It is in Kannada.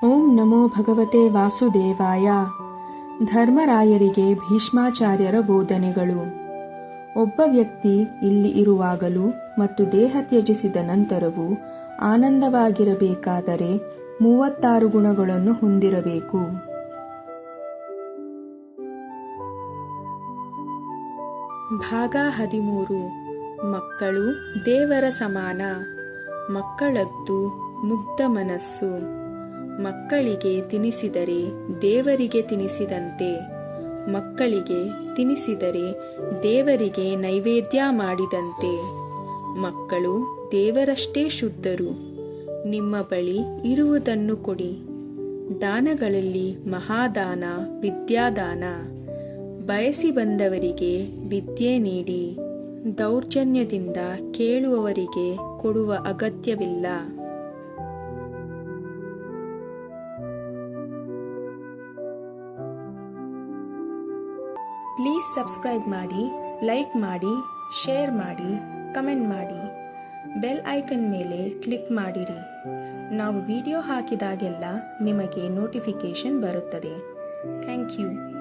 ಓಂ ನಮೋ ಭಗವತೆ ವಾಸುದೇವಾಯ. ಧರ್ಮರಾಯರಿಗೆ ಭೀಷ್ಮಾಚಾರ್ಯರ ಬೋಧನೆಗಳು. ಒಬ್ಬ ವ್ಯಕ್ತಿ ಇಲ್ಲಿ ಇರುವಾಗಲೂ ಮತ್ತು ದೇಹ ತ್ಯಜಿಸಿದ ನಂತರವೂ ಆನಂದವಾಗಿರಬೇಕಾದರೆ 36 ಗುಣಗಳನ್ನು ಹೊಂದಿರಬೇಕು. ಭಾಗ 13. ಮಕ್ಕಳು ದೇವರ ಸಮಾನ. ಮಕ್ಕಳದ್ದು ಮುಗ್ಧ ಮನಸ್ಸು. ಮಕ್ಕಳಿಗೆ ತಿನಿಸಿದರೆ ದೇವರಿಗೆ ತಿನಿಸಿದಂತೆ. ಮಕ್ಕಳಿಗೆ ತಿನಿಸಿದರೆ ದೇವರಿಗೆ ನೈವೇದ್ಯ ಮಾಡಿದಂತೆ. ಮಕ್ಕಳು ದೇವರಷ್ಟೇ ಶುದ್ಧರು. ನಿಮ್ಮ ಬಳಿ ಇರುವುದನ್ನು ಕೊಡಿ. ದಾನಗಳಲ್ಲಿ ಮಹಾದಾನ ವಿದ್ಯಾದಾನ. ಬಯಸಿ ಬಂದವರಿಗೆ ವಿದ್ಯೆ ನೀಡಿ. ದೌರ್ಜನ್ಯದಿಂದ ಕೇಳುವವರಿಗೆ ಕೊಡುವ ಅಗತ್ಯವಿಲ್ಲ. ಪ್ಲೀಸ್ ಸಬ್ಸ್ಕ್ರೈಬ್ ಮಾಡಿ, ಲೈಕ್ ಮಾಡಿ, ಶೇರ್ ಮಾಡಿ, ಕಮೆಂಟ್ ಮಾಡಿ. ಬೆಲ್ ಐಕನ್ ಮೇಲೆ ಕ್ಲಿಕ್ ಮಾಡಿರಿ. ನಾವು ವಿಡಿಯೋ ಹಾಕಿದಾಗೆಲ್ಲ ನಿಮಗೆ ನೋಟಿಫಿಕೇಶನ್ ಬರುತ್ತದೆ. Thank you.